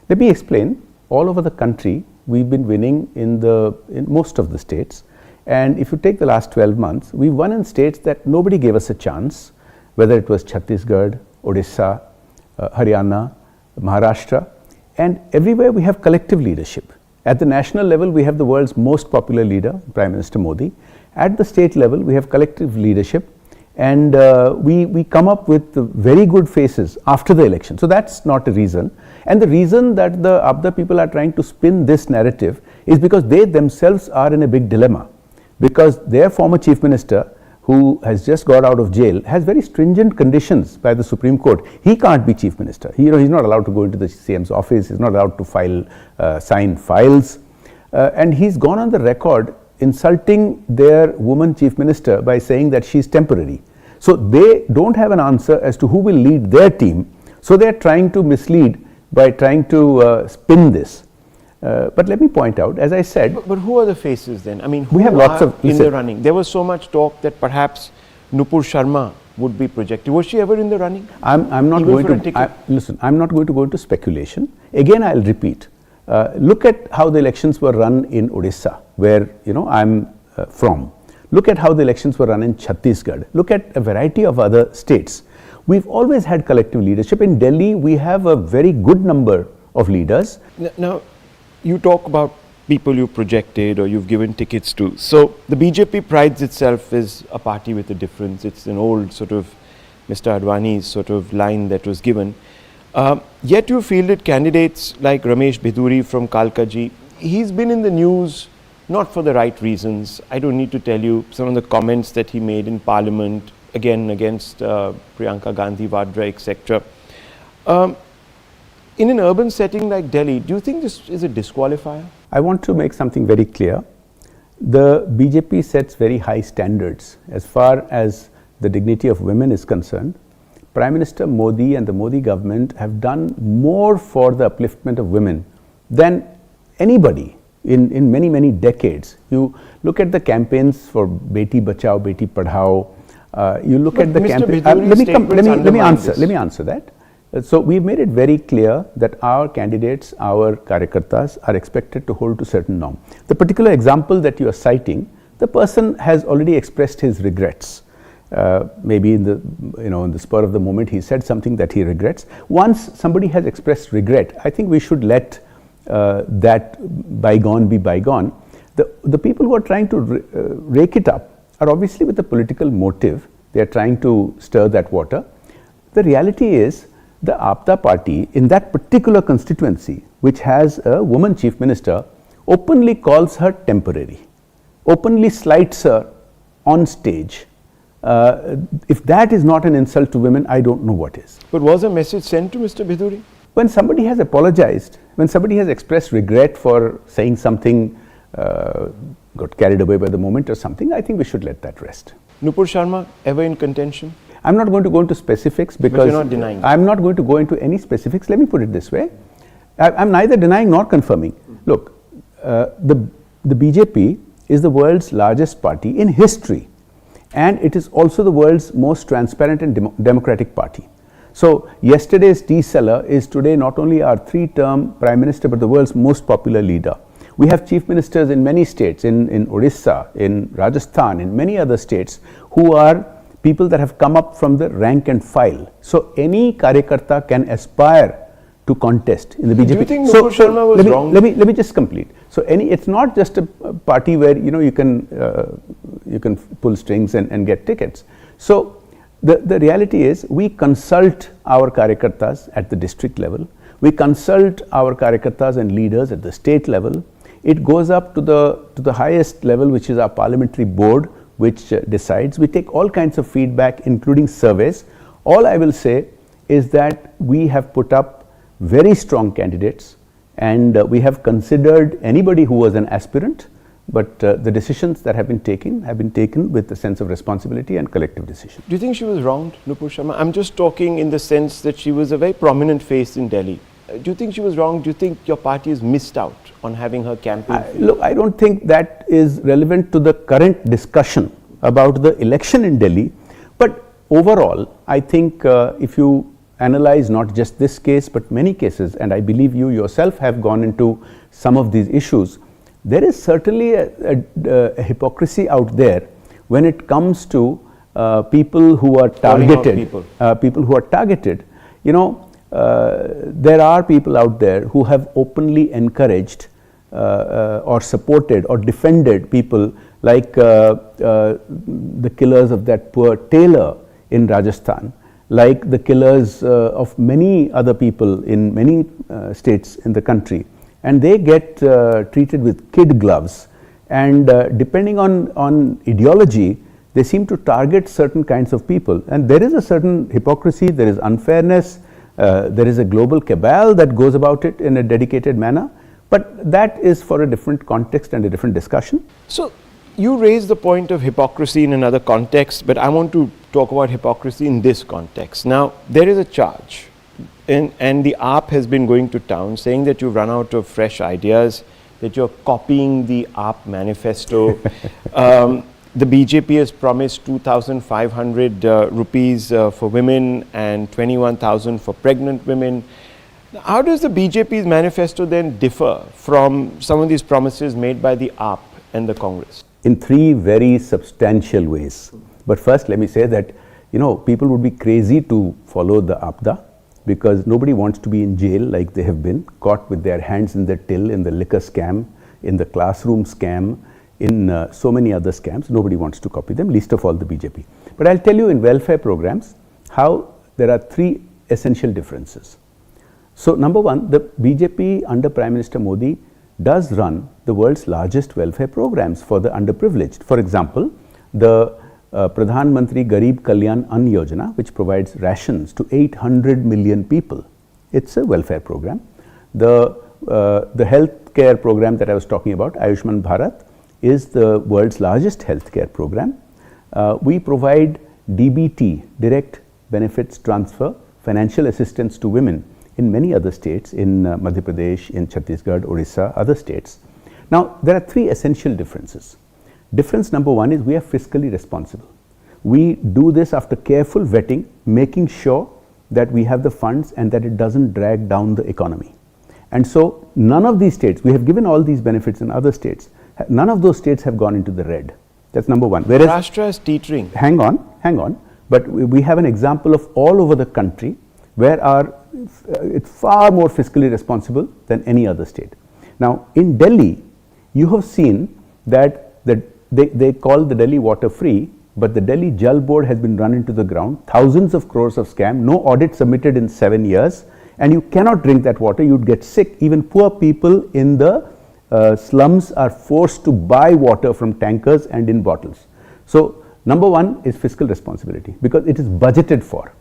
Let me explain. All over the country, we've been winning in most of the states. And if you take the last 12 months, we won in states that nobody gave us a chance, whether it was Chhattisgarh, Odisha, Haryana, Maharashtra, and everywhere we have collective leadership. At the national level, we have the world's most popular leader, Prime Minister Modi. At the state level, we have collective leadership, and we come up with very good faces after the election. So that's not a reason. And the reason that the APDA people are trying to spin this narrative is because they themselves are in a big dilemma. Because their former chief minister, who has just got out of jail, has very stringent conditions by the Supreme Court. He can't be chief minister. He's not allowed to go into the CM's office. He's not allowed to sign files. And he's gone on the record insulting their woman chief minister by saying that she's temporary. So they don't have an answer as to who will lead their team. So they're trying to mislead by trying to spin this. But let me point out, as I said... But who are the faces then? I mean, who we have lots are of in the running? There was so much talk that perhaps Nupur Sharma would be projected. Was she ever in the running? I'm not going to... listen, I'm not going to go into speculation. Again, I'll repeat. Look at how the elections were run in Odisha, where I'm from. Look at how the elections were run in Chhattisgarh. Look at a variety of other states. We've always had collective leadership. In Delhi, we have a very good number of leaders. Now, you talk about people you projected or you've given tickets to. So the BJP prides itself as a party with a difference. It's an old sort of Mr. Advani's sort of line that was given. Yet you fielded candidates like Ramesh Biduri from Kalkaji. He's been in the news not for the right reasons. I don't need to tell you some of the comments that he made in Parliament, again against Priyanka Gandhi Vadra, etc. In an urban setting like Delhi, do you think this is a disqualifier? I want to make something very clear. The BJP sets very high standards as far as the dignity of women is concerned. Prime Minister Modi and the Modi government have done more for the upliftment of women than anybody in many, many decades. You look at the campaigns for Beti Bachao, Beti Padhao. You look at the campaign. Let me answer that. So we've made it very clear that our candidates, our Karyakartas are expected to hold to certain norm. The particular example that you are citing, the person has already expressed his regrets. Maybe in the spur of the moment he said something that he regrets. Once somebody has expressed regret, I think we should let that bygone be bygone. The people who are trying to rake it up are obviously with a political motive. They are trying to stir that water. The reality is, the APDA party in that particular constituency, which has a woman chief minister, openly calls her temporary, openly slights her on stage. If that is not an insult to women, I don't know what is. But was a message sent to Mr. Biduri? When somebody has apologized, when somebody has expressed regret for saying something, got carried away by the moment or something, I think we should let that rest. Nupur Sharma, ever in contention? I'm not going to go into specifics because but you're not denying. I'm not going to go into any specifics. Let me put it this way. I'm neither denying nor confirming. Look, the BJP is the world's largest party in history, and it is also the world's most transparent and democratic party. So yesterday's tea seller is today not only our 3-term prime minister but the world's most popular leader. We have chief ministers in many states, in Odisha, in Rajasthan, in many other states, who are people that have come up from the rank and file. So any Karyakarta can aspire to contest in the BJP. Do you think Nupur Sharma was wrong? Let me just complete. So it's not just a party where you can pull strings and get tickets. So the reality is we consult our Karyakartas at the district level. We consult our Karyakartas and leaders at the state level. It goes up to the highest level, which is our parliamentary board, which decides. We take all kinds of feedback, including surveys. All I will say is that we have put up very strong candidates, and we have considered anybody who was an aspirant, but the decisions that have been taken with a sense of responsibility and collective decision. Do you think she was wronged, Nupur Sharma? I'm just talking in the sense that she was a very prominent face in Delhi. Do you think she was wrong? Do you think your party has missed out on having her campaign? Look, I don't think that is relevant to the current discussion about the election in Delhi, but overall, I think if you analyze not just this case but many cases, and I believe you yourself have gone into some of these issues, there is certainly a hypocrisy out there when it comes to people who are targeted. People who are targeted. There are people out there who have openly encouraged or supported or defended people like the killers of that poor tailor in Rajasthan, like the killers of many other people in many states in the country, and they get treated with kid gloves, and depending on ideology, they seem to target certain kinds of people, and there is a certain hypocrisy, there is unfairness, there is a global cabal that goes about it in a dedicated manner, but that is for a different context and a different discussion. So you raised the point of hypocrisy in another context, but I want to talk about hypocrisy in this context. Now, there is a charge, and the AAP has been going to town saying that you've run out of fresh ideas, that you're copying the AAP manifesto. The BJP has promised 2,500 rupees for women and 21,000 for pregnant women. How does the BJP's manifesto then differ from some of these promises made by the AAP and the Congress? In three very substantial ways. But first, let me say that people would be crazy to follow the APDA, because nobody wants to be in jail like they have been, caught with their hands in the till, in the liquor scam, in the classroom scam, in so many other scams. Nobody wants to copy them, least of all the BJP. But I'll tell you in welfare programs how there are three essential differences. So number one, the BJP under Prime Minister Modi does run the world's largest welfare programs for the underprivileged. For example, the Pradhan Mantri Garib Kalyan Ann Yojana, which provides rations to 800 million people. It's a welfare program. The healthcare program that I was talking about, Ayushman Bharat, is the world's largest healthcare program. We provide DBT, direct benefits transfer, financial assistance to women in many other states, in Madhya Pradesh, in Chhattisgarh, Odisha, other states. Now, there are three essential differences. Difference number one is we are fiscally responsible. We do this after careful vetting, making sure that we have the funds and that it doesn't drag down the economy. And so, none of these states, we have given all these benefits in other states, none of those states have gone into the red. That's number one. Whereas Maharashtra is teetering. Hang on. But we have an example of all over the country where it's far more fiscally responsible than any other state. Now, in Delhi, you have seen that they call the Delhi water free, but the Delhi Jal Board has been run into the ground, thousands of crores of scam, no audit submitted in 7 years, and you cannot drink that water, you'd get sick. Even poor people in the slums are forced to buy water from tankers and in bottles. So, number one is fiscal responsibility, because it is budgeted for.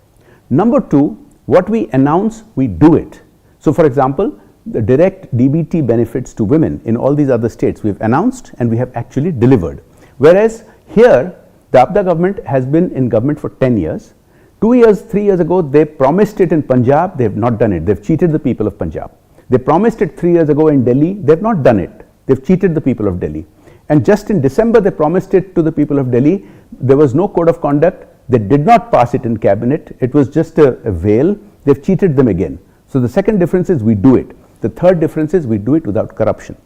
Number two, what we announce, we do it. So, for example, the direct DBT benefits to women in all these other states we have announced and we have actually delivered. Whereas here, the APDA government has been in government for 10 years. 2 years, 3 years ago, they promised it in Punjab, they have not done it. They have cheated the people of Punjab. They promised it 3 years ago in Delhi, they have not done it. They have cheated the people of Delhi. And just in December, they promised it to the people of Delhi. There was no code of conduct. They did not pass it in cabinet. It was just a veil. They've cheated them again. So the second difference is we do it. The third difference is we do it without corruption.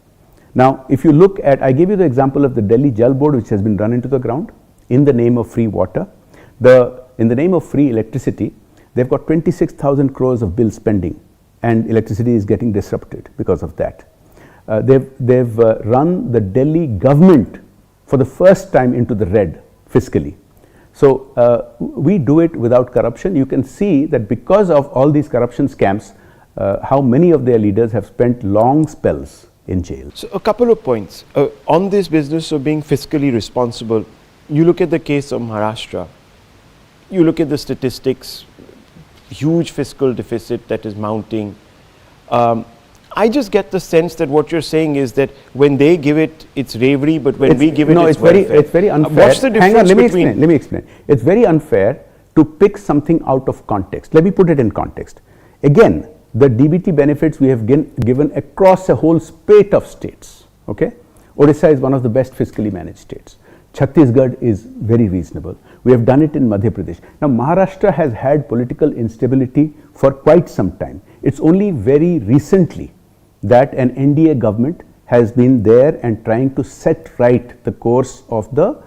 Now, if you look at, I gave you the example of the Delhi Jal Board, which has been run into the ground in the name of free water. In the name of free electricity, they've got 26,000 crores of bill spending, and electricity is getting disrupted because of that. They've run the Delhi government for the first time into the red fiscally. So we do it without corruption. You can see that because of all these corruption scams, how many of their leaders have spent long spells in jail. So a couple of points on this business of being fiscally responsible. You look at the case of Maharashtra, you look at the statistics, huge fiscal deficit that is mounting. I just get the sense that what you're saying is that when they give it, it's bravery, but when we give it, it's welfare. It's very unfair. What's the difference? Hang on, let me explain. It's very unfair to pick something out of context. Let me put it in context. Again, the DBT benefits we have given across a whole spate of states. Okay, Odisha is one of the best fiscally managed states. Chhattisgarh is very reasonable. We have done it in Madhya Pradesh. Now, Maharashtra has had political instability for quite some time. It's only very recently that an NDA government has been there and trying to set right the course of the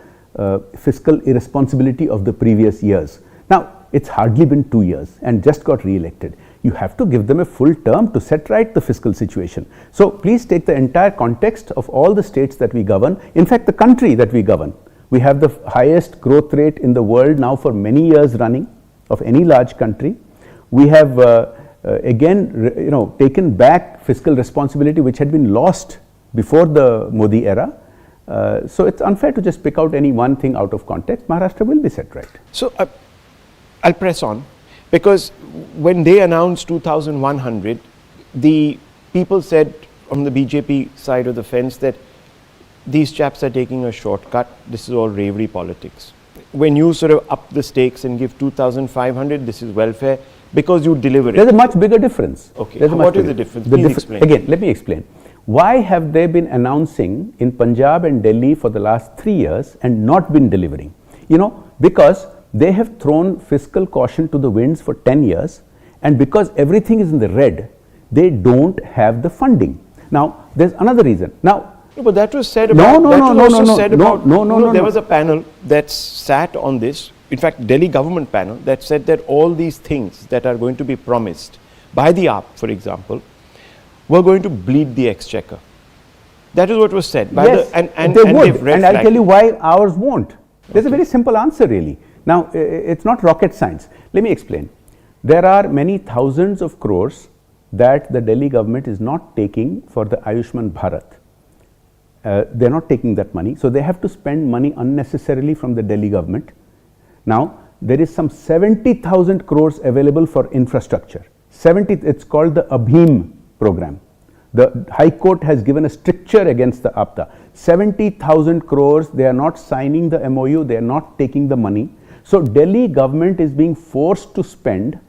fiscal irresponsibility of the previous years. Now, it's hardly been 2 years and just got re-elected. You have to give them a full term to set right the fiscal situation. So please take the entire context of all the states that we govern, in fact the country that we govern. We have the highest growth rate in the world now for many years running of any large country. We have again taken back fiscal responsibility which had been lost before the Modi era. So it's unfair to just pick out any one thing out of context. Maharashtra will be set right. So I'll press on, because when they announced 2,100, the people said on the BJP side of the fence that these chaps are taking a shortcut, this is all bravery politics. When you sort of up the stakes and give 2,500, this is welfare, because you deliver it. There's a much bigger difference. Okay, what is the difference? Please explain. Again, let me explain. Why have they been announcing in Punjab and Delhi for the last 3 years and not been delivering? Because they have thrown fiscal caution to the winds for 10 years, and because everything is in the red, they don't have the funding. Now, there's another reason. Now, but that was said about. There was a panel that sat on this. In fact, Delhi government panel that said that all these things that are going to be promised by the AAP, for example, were going to bleed the exchequer. That is what was said. By yes, and they would. And I'll tell you why ours won't. There's a very simple answer, really. Now, it's not rocket science. Let me explain. There are many thousands of crores that the Delhi government is not taking for the Ayushman Bharat. They're not taking that money, so they have to spend money unnecessarily from the Delhi government. Now, there is some 70,000 crores available for infrastructure. It's called the Abhim program. The High Court has given a stricture against the APTA. 70,000 crores, they are not signing the MOU, they are not taking the money. So Delhi government is being forced to spend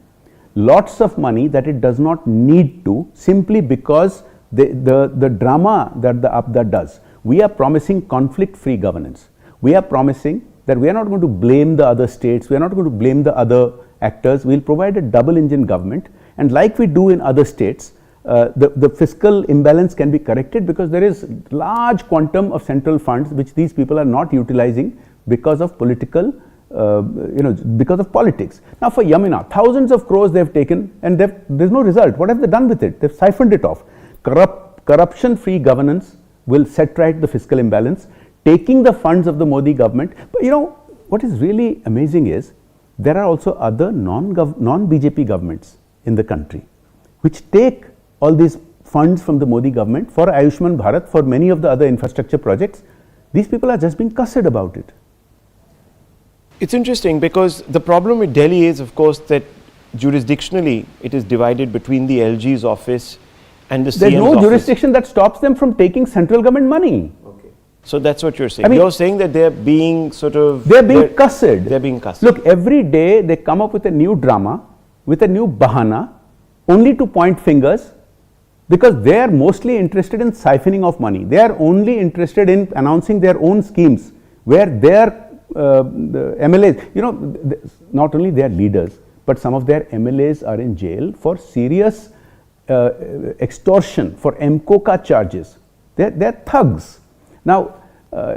lots of money that it does not need to, simply because the drama that the APTA does. We are promising conflict-free governance. We are promising that we are not going to blame the other states, we are not going to blame the other actors. We will provide a double engine government, and like we do in other states, the fiscal imbalance can be corrected because there is large quantum of central funds which these people are not utilizing because of political, because of politics. Now, for Yamuna, thousands of crores they have taken and there's no result. What have they done with it? They've siphoned it off. Corruption-free governance will set right the fiscal imbalance, taking the funds of the Modi government. But what is really amazing is there are also other non-BJP governments in the country which take all these funds from the Modi government for Ayushman Bharat, for many of the other infrastructure projects. These people are just being cussed about it. It's interesting because the problem with Delhi is, of course, that jurisdictionally it is divided between the LG's office and the CM's office. There's no office. Jurisdiction that stops them from taking central government money. Okay. So that's what you're saying. You're saying that they're being They're being cussed. They're being cussed. Look, every day they come up with a new drama, with a new bahana, only to point fingers, because they are mostly interested in siphoning off money. They are only interested in announcing their own schemes where their the MLAs, not only their leaders, but some of their MLAs are in jail for serious extortion, for MCOCA charges. They're thugs. Now,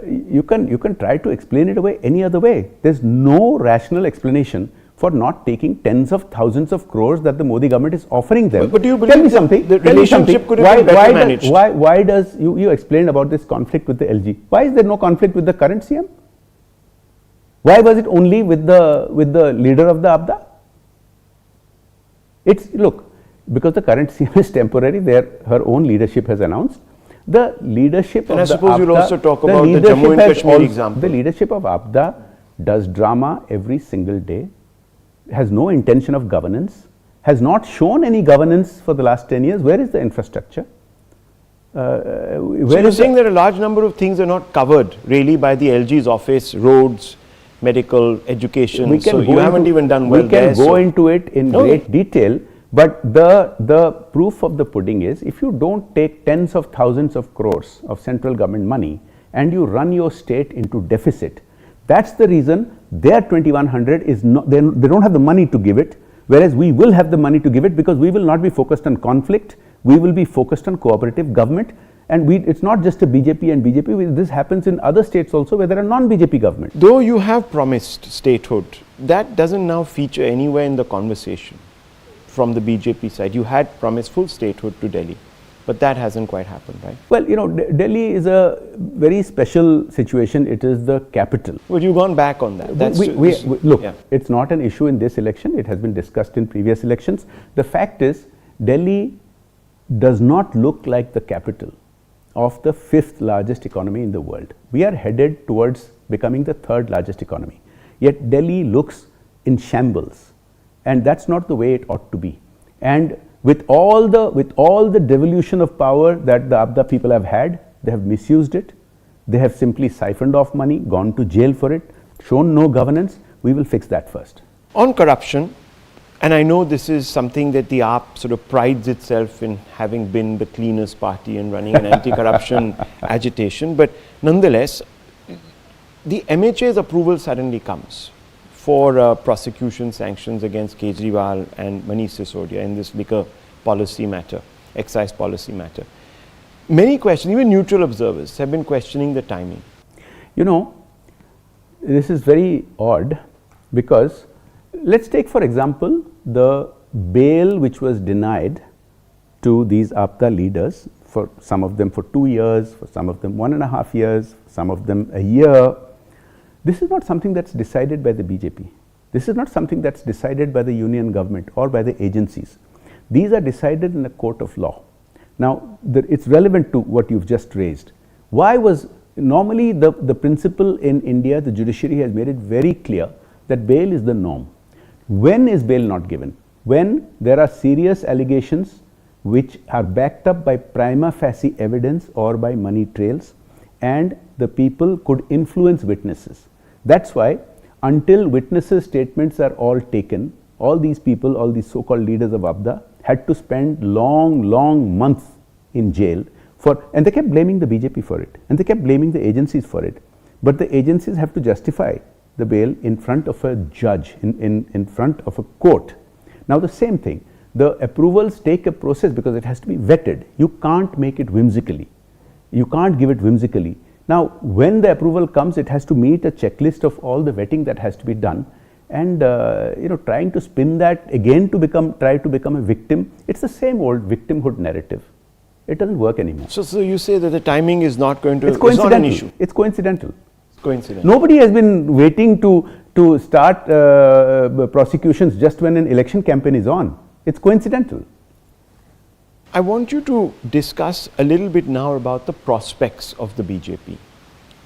you can try to explain it away any other way. There's no rational explanation for not taking tens of thousands of crores that the Modi government is offering them. But do you believe tell me something. the relationship could have been better managed? Why does you explained about this conflict with the LG? Why is there no conflict with the current CM? Why was it only with the leader of the ABDA? It's look, because the current CM is temporary. Her own leadership has announced. The leadership and of I suppose the ABDA, you'll also talk about the Jammu and Kashmir example. The leadership of ABDA does drama every single day, has no intention of governance, has not shown any governance for the last 10 years. Where is the infrastructure? So you're saying that a large number of things are not covered really by the LG's office, roads, medical, education, so you haven't even done well there. We can go into it in great detail, but the proof of the pudding is, if you don't take tens of thousands of crores of central government money and you run your state into deficit, that's the reason their 2100 is not, they don't have the money to give it, whereas we will have the money to give it, because we will not be focused on conflict, we will be focused on cooperative government. And it's not just a BJP and BJP, this happens in other states also where there are non-BJP government. Though you have promised statehood, that doesn't now feature anywhere in the conversation from the BJP side. You had promised full statehood to Delhi, but that hasn't quite happened, right? Well, you know, Delhi is a very special situation. It is the capital. But you've gone back on that. Look, it's not an issue in this election. It has been discussed in previous elections. The fact is, Delhi does not look like the capital of the 5th largest economy in the world. We are headed towards becoming the 3rd largest economy. Yet Delhi looks in shambles, and that's not the way it ought to be. And with all the devolution of power that the ABDA people have had, they have misused it. They have simply siphoned off money, gone to jail for it, shown no governance. We will fix that first. On corruption, and I know this is something that the AAP sort of prides itself in having been the cleanest party and running an anti-corruption agitation, but nonetheless, the MHA's approval suddenly comes for prosecution sanctions against Kejriwal and Manish Sisodia in this liquor policy matter, excise policy matter. Many questions, even neutral observers, have been questioning the timing. You know, this is very odd, because let's take, for example, the bail which was denied to these APTA leaders, for some of them for 2 years, for some of them 1.5 years, some of them a year. This is not something that's decided by the BJP. This is not something that's decided by the union government or by the agencies. These are decided in a court of law. Now, it's relevant to what you've just raised. Why was, normally the principle in India, the judiciary has made it very clear that bail is the norm. When is bail not given? When there are serious allegations which are backed up by prima facie evidence or by money trails, and the people could influence witnesses. That's why until witnesses' statements are all taken, all these people, all these so-called leaders of ABDA had to spend long months in jail and they kept blaming the BJP for it, and they kept blaming the agencies for it. But the agencies have to justify the bail in front of a judge, in front of a court. Now the same thing, the approvals take a process because it has to be vetted. You can't make it whimsically. You can't give it whimsically. Now when the approval comes, it has to meet a checklist of all the vetting that has to be done. And you know, trying to spin that again to try to become a victim, it's the same old victimhood narrative. It doesn't work anymore. So you say that the timing is not going to, it's not an issue. It's coincidental. Coincidental. Nobody has been waiting to start prosecutions just when an election campaign is on. It's coincidental. I want you to discuss a little bit now about the prospects of the BJP.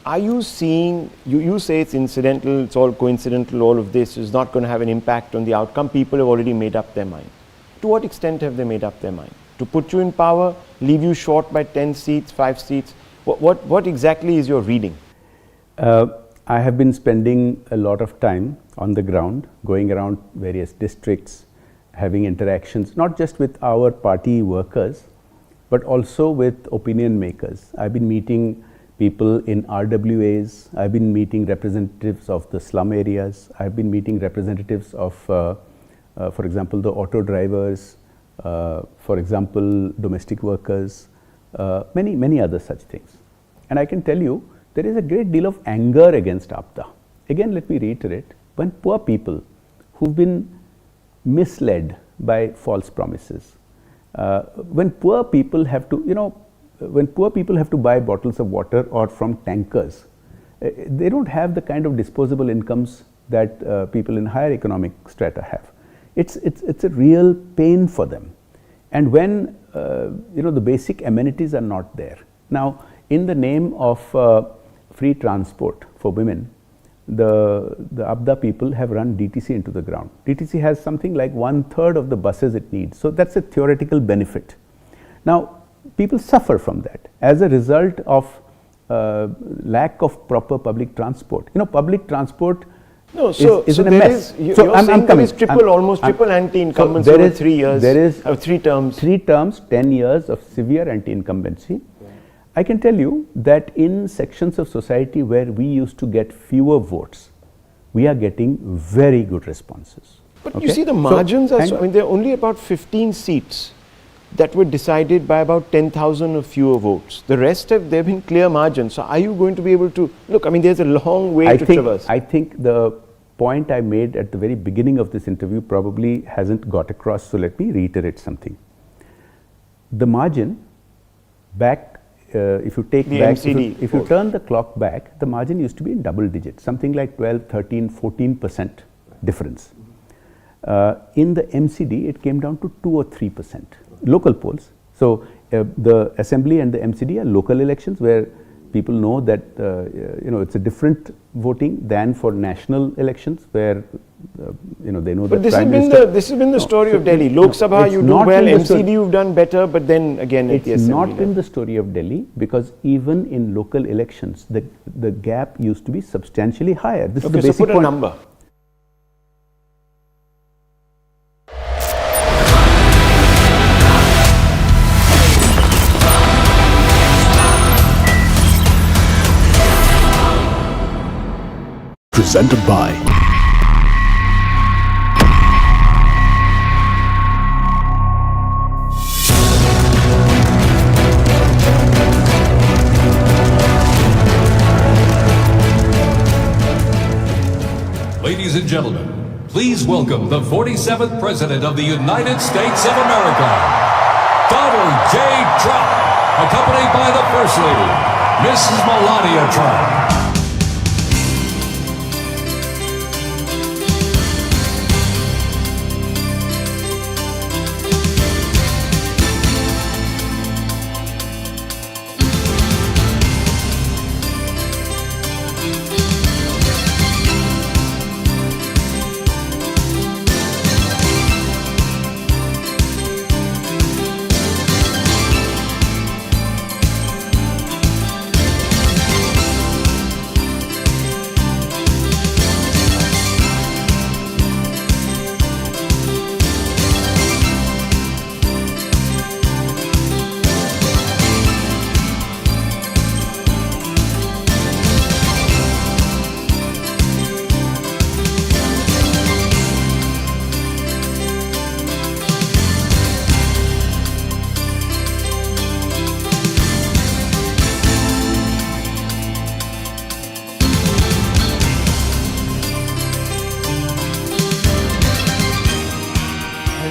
Are you seeing, you say it's incidental, it's all coincidental, all of this is not going to have an impact on the outcome. People have already made up their mind. To what extent have they made up their mind? To put you in power, leave you short by 10 seats, 5 seats? What exactly is your reading? I have been spending a lot of time on the ground, going around various districts, having interactions, not just with our party workers, but also with opinion makers. I've been meeting people in RWAs, I've been meeting representatives of the slum areas, I've been meeting representatives of, for example, the auto drivers, for example, domestic workers, many other such things. And I can tell you there is a great deal of anger against APDA. Again, let me reiterate, when poor people who've been misled by false promises, when poor people have to, when poor people have to buy bottles of water or from tankers, they don't have the kind of disposable incomes that people in higher economic strata have. It's a real pain for them. And when the basic amenities are not there. Now, in the name of free transport for women, the APDA people have run DTC into the ground. DTC has something like 1/3 of the buses it needs. So that's a theoretical benefit. Now, people suffer from that as a result of lack of proper public transport. Public transport is in a mess. You're saying there is almost triple anti-incumbency over 3 years. There is 3 terms. 3 terms, 10 years of severe anti-incumbency. I can tell you that in sections of society where we used to get fewer votes, we are getting very good responses. But you see the margins are, there are only about 15 seats that were decided by about 10,000 or fewer votes. The rest there have been clear margins. So are you going to be able to, look, there's a long way to traverse. I think the point I made at the very beginning of this interview probably hasn't got across, so let me reiterate something. The margin back, if you take back, if you turn the clock back, the margin used to be in double digits, something like 12, 13, 14% difference. In the MCD, it came down to 2 or 3%. Local polls. So the assembly and the MCD are local elections where people know that it's a different voting than for national elections where they know. But this has been the story of Delhi. Lok Sabha you do well, MCD you've done better, but then again it's not been the story of Delhi, because even in local elections the gap used to be substantially higher. This is the basic so put point. A number. Presented by Ladies and gentlemen, please welcome the 47th President of the United States of America, Donald J. Trump, accompanied by the First Lady, Mrs. Melania Trump.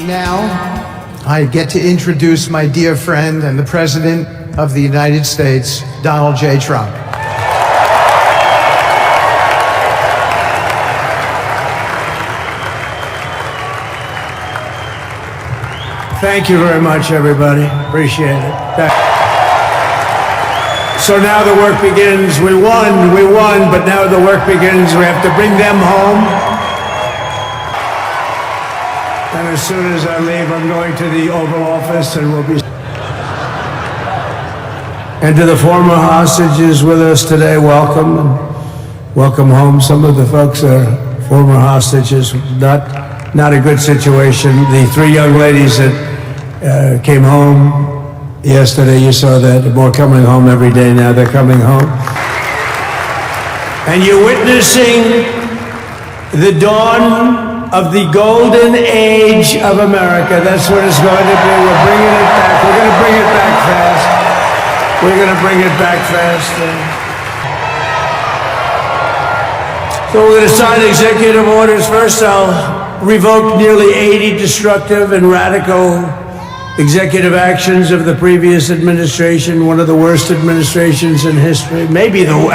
Now, I get to introduce my dear friend and the President of the United States, Donald J. Trump. Thank you very much, everybody. Appreciate it. So now the work begins. We won, but now the work begins. We have to bring them home. And as soon as I leave, I'm going to the Oval Office and we'll be... And to the former hostages with us today, welcome. And welcome home. Some of the folks are former hostages. Not a good situation. The 3 young ladies that came home yesterday, you saw that. More coming home every day now. They're coming home. And you're witnessing the dawn of the golden age of America. That's what it's going to be. We're bringing it back. We're going to bring it back fast. We're going to bring it back fast. So we're going to sign executive orders. First, I'll revoke nearly 80 destructive and radical executive actions of the previous administration, one of the worst administrations in history, maybe not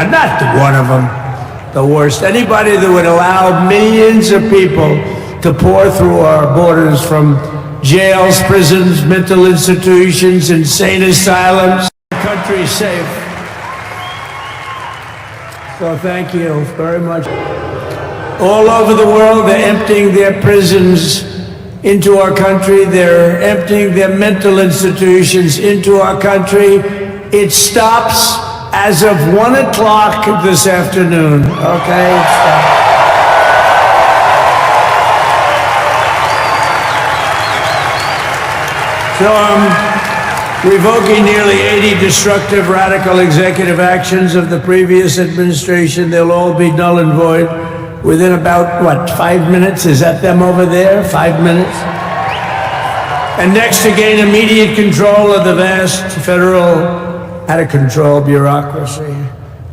one of them, the worst. Anybody that would allow millions of people to pour through our borders from jails, prisons, mental institutions, insane asylums. The country's safe. So thank you very much. All over the world, they're emptying their prisons into our country. They're emptying their mental institutions into our country. It stops as of 1 o'clock this afternoon, okay? It stops. So I'm revoking nearly 80 destructive, radical executive actions of the previous administration. They'll all be null and void within about, what, 5 minutes? Is that them over there? 5 minutes? And next, to gain immediate control of the vast federal, out-of-control bureaucracy,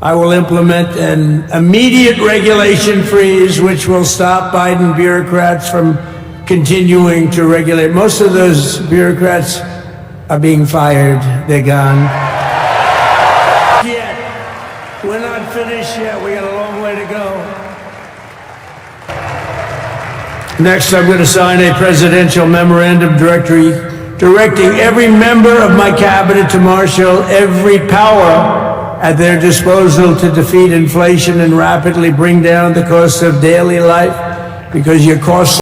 I will implement an immediate regulation freeze which will stop Biden bureaucrats from continuing to regulate. Most of those bureaucrats are being fired. They're gone. Yet. We're not finished yet. We got a long way to go. Next, I'm going to sign a presidential memorandum directing every member of my cabinet to marshal every power at their disposal to defeat inflation and rapidly bring down the cost of daily life, because your costs